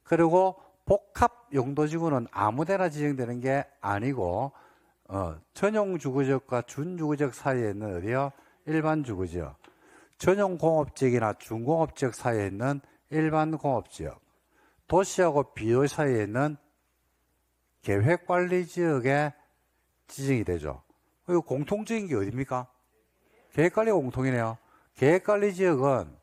S1: 그리고 복합용도지구는 아무데나 지정되는 게 아니고 전용주거지역과 준주거지역 사이에 있는 어디요? 일반주거지역. 전용공업지역이나 준공업지역 사이에 있는 일반공업지역. 도시하고 비도시 사이에 있는 계획관리지역에 지정이 되죠. 이거 공통적인 게 어디입니까? 계획관리가 공통이네요. 계획관리지역은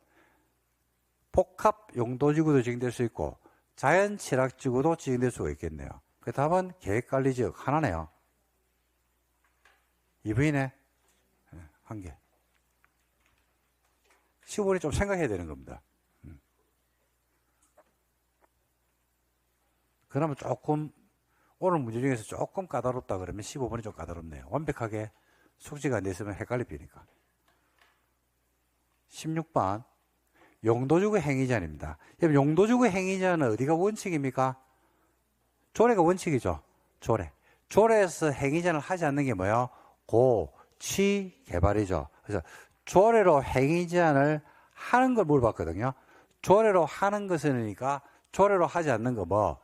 S1: 복합용도지구도 지정될 수 있고 자연취락지구도 지정될 수가 있겠네요. 그 답은 계획관리지역 하나네요. 2번이네. 한 개. 15번이 좀 생각해야 되는 겁니다. 그러면 조금 오늘 문제 중에서 조금 까다롭다 그러면 15번이 좀 까다롭네요. 완벽하게 숙지가 안 됐으면 헷갈리니까. 16번 용도주거 행위자입니다. 용도주거 행위자는 어디가 원칙입니까? 조례가 원칙이죠. 조례에서 행위자는 하지 않는 게 뭐예요? 취, 개발이죠. 그래서 조례로 행위제한을 하는 걸 물어봤거든요. 조례로 하는 것이니까 조례로 하지 않는 거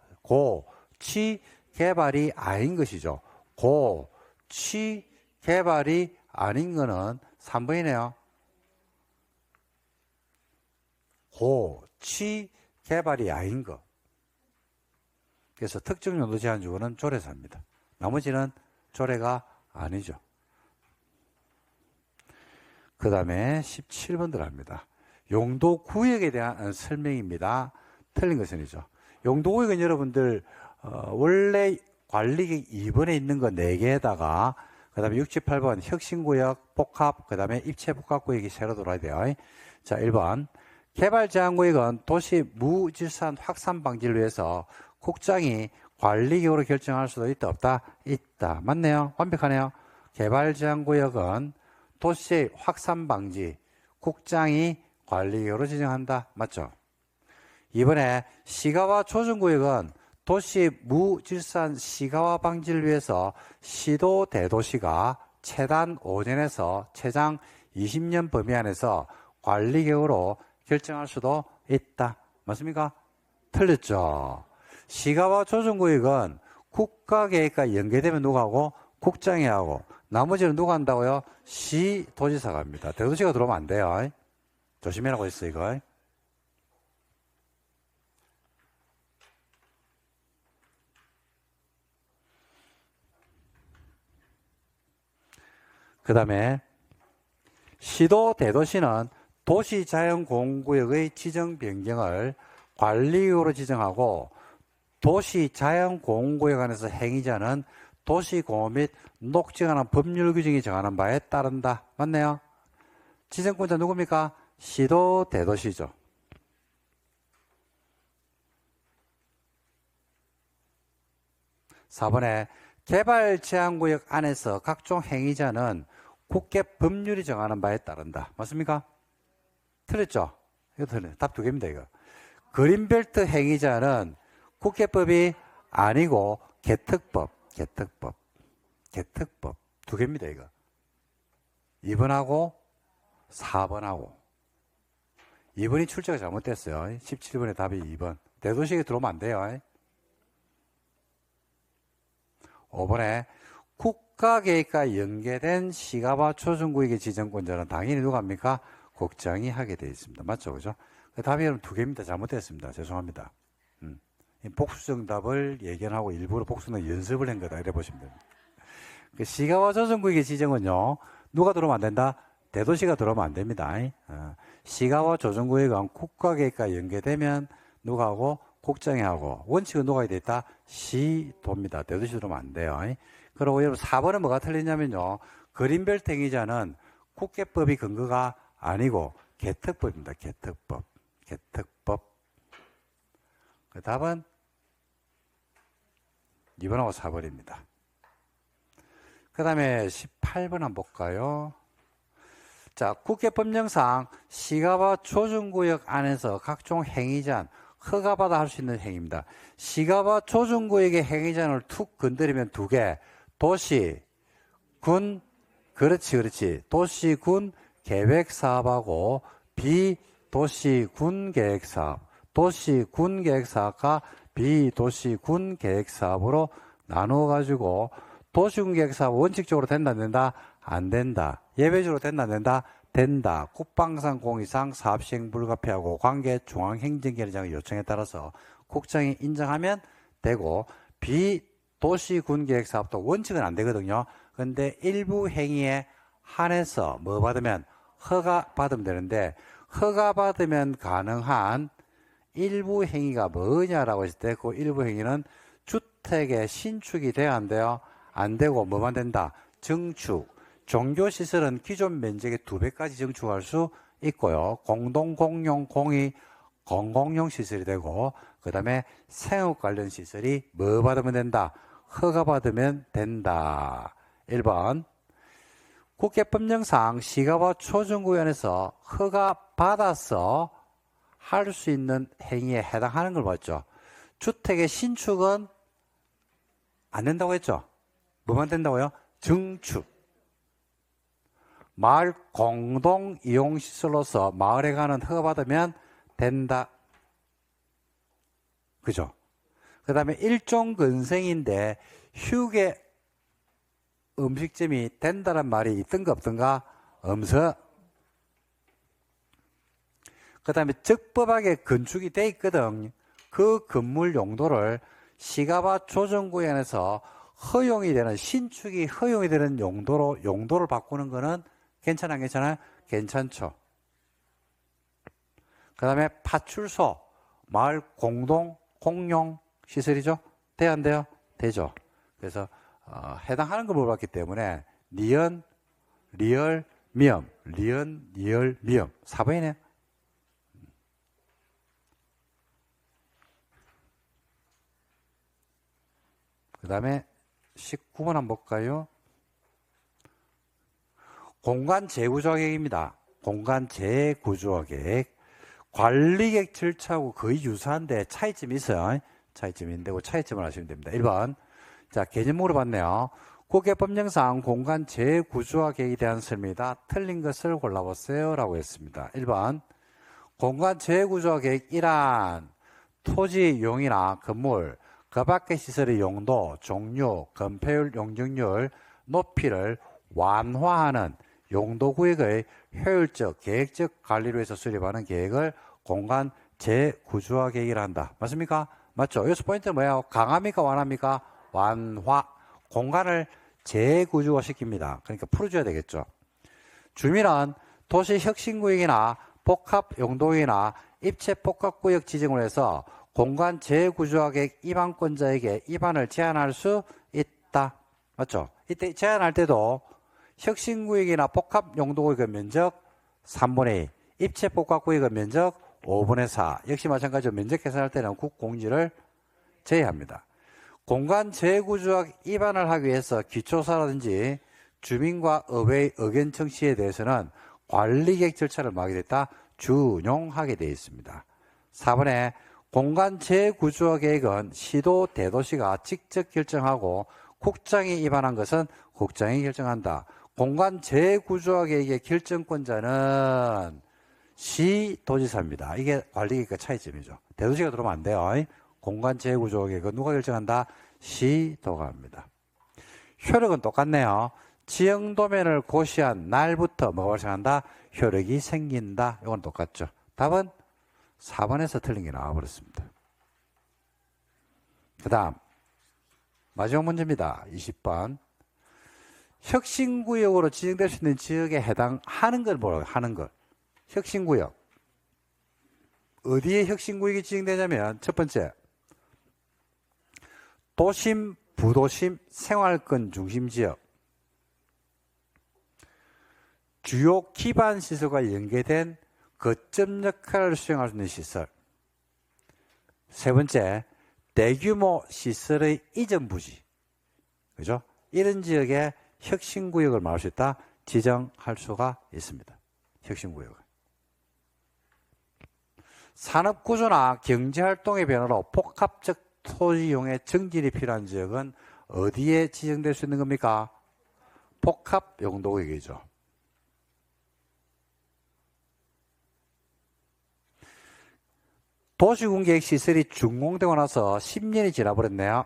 S1: 취, 개발이 아닌 것이죠. 취, 개발이 아닌 거는 3번이네요. 취, 개발이 아닌 거. 그래서 특정 용도 제한주거는 조례에서 합니다. 나머지는 조례가 아니죠. 그 다음에 17번 들어갑니다. 용도 구역에 대한 설명입니다. 틀린 것은이죠. 용도 구역은 여러분들 원래 관리객 2번에 있는 거 4개에다가 그 다음에 68번 혁신구역 복합 그 다음에 입체복합구역이 새로 들어와야 돼요. 자 1번 개발제한구역은 도시 무질서한 확산 방지를 위해서 국장이 관리객으로 결정할 수도 있다 없다? 있다. 맞네요. 완벽하네요. 개발제한구역은 도시의 확산 방지 국장이 관리객으로 지정한다. 맞죠? 이번에 시가와 조정구역은 도시 무질서한 시가화 방지를 위해서 시도 대도시가 최단 5년에서 최장 20년 범위 안에서 관리객으로 결정할 수도 있다. 맞습니까? 틀렸죠. 시가와 조정구역은 국가계획과 연계되면 누가 하고? 국장이 하고 나머지는 누가 한다고요? 시도지사가 합니다. 대도시가 들어오면 안 돼요. 조심해라고 했어요, 이거. 그 다음에 시도 대도시는 도시자연공구역의 지정 변경을 관리구역으로 지정하고 도시자연공구역 안에서 행위자는 도시공업 및 녹지에 관한 법률 규정이 정하는 바에 따른다. 맞네요. 지정권자 누굽니까? 시도 대도시죠. (4번에) 개발제한구역 안에서 각종 행위자는 국계 법률이 정하는 바에 따른다. 맞습니까? 틀렸죠? 이거 틀려. 답 2개입니다, 이거. 그린벨트 행위자는 국계법이 아니고 개특법 2개입니다, 이거. 2번하고 4번하고. 2번이 출제가 잘못됐어요. 17번의 답이 2번. 대도시에 들어오면 안 돼요. 5번에 국가계획과 연계된 시가와 초중구역의 지정권자는 당연히 누가 합니까? 국장이 하게 되어 있습니다. 맞죠? 그죠? 답이 여러분 2개입니다. 잘못됐습니다. 죄송합니다. 복수정답을 예견하고 일부러 복수는 연습을 한 거다. 이래 보시면 됩니다. 그 시가와 조정구역의 지정은요, 누가 들어오면 안 된다? 대도시가 들어오면 안 됩니다. 시가와 조정구역은 국가계획과 연계되면 누가 하고? 국장이 하고, 원칙은 누가 해야 되겠다? 시도입니다. 대도시 들어오면 안 돼요. 그리고 여러분 4번은 뭐가 틀리냐면요, 그린벨트 행위자는 국계법이 근거가 아니고 개특법입니다. 개특법. 그 답은 2번하고 4번입니다. 그 다음에 18번 한번 볼까요? 자, 국계법령상 시가와 조정구역 안에서 각종 행위자는 허가받아 할 수 있는 행위입니다. 시가와 조정구역의 행위자를 툭 건드리면 2개. 도시, 군, 그렇지. 도시, 군, 계획사업하고 비도시군계획사업, 도시군계획사업과 비도시군계획사업으로 나누어 가지고 도시군계획사업 원칙적으로 된다 안 된다? 안 된다. 예외적으로 된다 안 된다? 된다. 국방상 공의상 사업시행 불가피하고 관계 중앙행정기관장의 요청에 따라서 국장이 인정하면 되고 비도시군계획사업도 원칙은 안 되거든요. 근데 일부 행위에 한해서 뭐 받으면 허가 받으면 되는데 허가 받으면 가능한 일부 행위가 뭐냐라고 했을 때 그 일부 행위는 주택의 신축이 돼야 안 돼요? 안 되고 뭐만 된다? 증축. 종교시설은 기존 면적의 2배까지 증축할 수 있고요. 공동공용 공의 공공용 시설이 되고 그 다음에 생업 관련 시설이 뭐 받으면 된다? 허가 받으면 된다. 1번 국회법령상 시가와 초중구위원회에서 허가 받아서 할 수 있는 행위에 해당하는 걸 봤죠. 주택의 신축은 안 된다고 했죠. 뭐만 된다고요? 증축. 마을 공동 이용 시설로서 마을에 가는 허가 받으면 된다. 그죠? 그 다음에 일종 근생인데 휴게 음식점이 된다는 말이 있던가 없던가? 없어. 그 다음에 적법하게 건축이 돼 있거든. 그 건물 용도를 시가와 조정구역에서 허용이 되는 신축이 허용이 되는 용도를 바꾸는 거는 괜찮아 안 괜찮아요? 괜찮죠. 그 다음에 파출소 마을 공동 공용 시설이죠. 돼야 안 돼요? 되죠. 그래서 해당하는 걸 물어봤기 때문에 니은 리얼 미음 리은 리얼 미음 4번이네요. 그 다음에 19번 한번 볼까요? 공간 재구조화 계획입니다. 공간 재구조화 계획. 관리계획 절차하고 거의 유사한데 차이점이 있어요. 차이점이 있는데 그 차이점을 아시면 됩니다. 1번. 자, 개념 물어봤네요. 국회법령상 공간 재구조화 계획에 대한 설명이다. 틀린 것을 골라보세요. 라고 했습니다. 1번. 공간 재구조화 계획 1안. 토지 이용이나 건물, 그 밖의 시설의 용도, 종류, 건폐율, 용적률, 높이를 완화하는 용도구역의 효율적, 계획적 관리로 해서 수립하는 계획을 공간 재구조화 계획이라 한다. 맞습니까? 맞죠? 여기서 포인트는 뭐예요? 강합니까? 완화합니까? 완화. 공간을 재구조화 시킵니다. 그러니까 풀어줘야 되겠죠. 주민은 도시 혁신구역이나 복합용도구역이나 입체복합구역 지정을 해서 공간 재구조화 계획 입안권자에게 입안을 제한할 수 있다. 맞죠? 이때 제한할 때도 혁신구역이나 복합용도구역의 면적 3분의 2, 입체복합구역의 면적 5분의 4. 역시 마찬가지로 면적 계산할 때는 국공지를 제외합니다. 공간 재구조화 입안을 하기 위해서 기초사라든지 주민과 의회의 의견 청취에 대해서는 관리계획 절차를 뭐 하게 됐다? 준용하게 되어 있습니다. 4번에 공간 재구조화 계획은 시도 대도시가 직접 결정하고 국장이 입안한 것은 국장이 결정한다. 공간 재구조화 계획의 결정권자는 시도지사입니다. 이게 관리계획과 차이점이죠. 대도시가 들어오면 안 돼요. 공간 재구조화 계획은 누가 결정한다? 시도가 합니다. 효력은 똑같네요. 지형 도면을 고시한 날부터 뭐가 발생한다? 효력이 생긴다. 이건 똑같죠. 답은 4번에서 틀린 게 나와버렸습니다. 그 다음 마지막 문제입니다. 20번. 혁신구역으로 지정될 수 있는 지역에 해당하는 걸 뭐라고 하는 걸. 혁신구역. 어디에 혁신구역이 지정되냐면 첫 번째 도심, 부도심, 생활권 중심지역. 주요 기반 시설과 연계된 거점 역할을 수행할 수 있는 시설. 세 번째, 대규모 시설의 이전 부지. 그죠? 이런 지역에 혁신구역을 말할 수 있다. 지정할 수가 있습니다. 혁신구역을. 산업구조나 경제활동의 변화로 복합적 토지 이용의 정진이 필요한 지역은 어디에 지정될 수 있는 겁니까? 복합용도구역이죠. 도시공객시설이 준공되고 나서 10년이 지나버렸네요.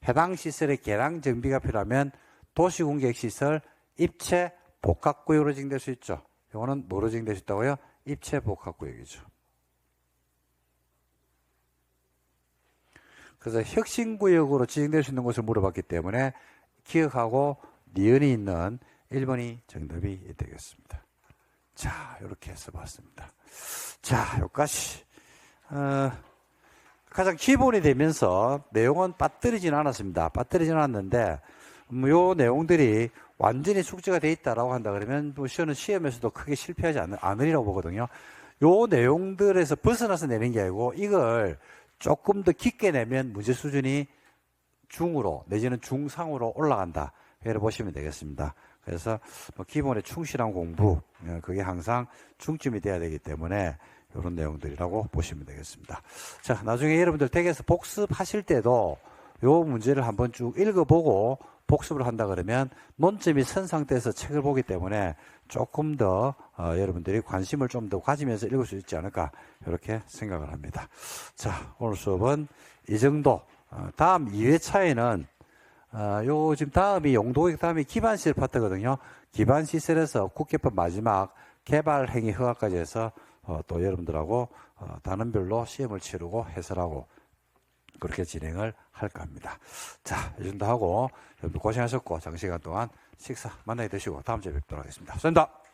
S1: 해당 시설의 개량 정비가 필요하면 도시공객시설 입체 복합구역으로 지정될 수 있죠. 이거는 뭐로 지정될 수 있다고요? 입체 복합구역이죠. 그래서 혁신구역으로 지정될 수 있는 곳을 물어봤기 때문에 기억하고 니은이 있는 1번이 정답이 되겠습니다. 자, 이렇게 해서 봤습니다. 자, 여기까지. 가장 기본이 되면서 내용은 빠뜨리지는 않았습니다. 빠뜨리지는 않았는데, 요 내용들이 완전히 숙지가 돼 있다라고 한다 그러면, 시험에서도 크게 실패하지 않으리라고 보거든요. 요 내용들에서 벗어나서 내는 게 아니고, 이걸 조금 더 깊게 내면 문제 수준이 중으로, 내지는 중상으로 올라간다. 이렇게 보시면 되겠습니다. 그래서 기본에 충실한 공부, 그게 항상 중점이 돼야 되기 때문에 이런 내용들이라고 보시면 되겠습니다. 자, 나중에 여러분들 댁에서 복습하실 때도 요 문제를 한번 쭉 읽어보고 복습을 한다 그러면 논점이 선 상태에서 책을 보기 때문에 조금 더 여러분들이 관심을 좀 더 가지면서 읽을 수 있지 않을까 이렇게 생각을 합니다. 자, 오늘 수업은 이 정도. 다음 2회차에는 요 지금 다음이 용도객 다음이 기반시설 파트거든요. 기반시설에서 국회법 마지막 개발행위 허가까지 해서 또 여러분들하고 단원별로 시험을 치르고 해설하고 그렇게 진행을 할까 합니다. 자, 이 정도 하고 여러분들 고생하셨고 장시간 동안 식사 만나게 되시고 다음 주에 뵙도록 하겠습니다. 감사합니다.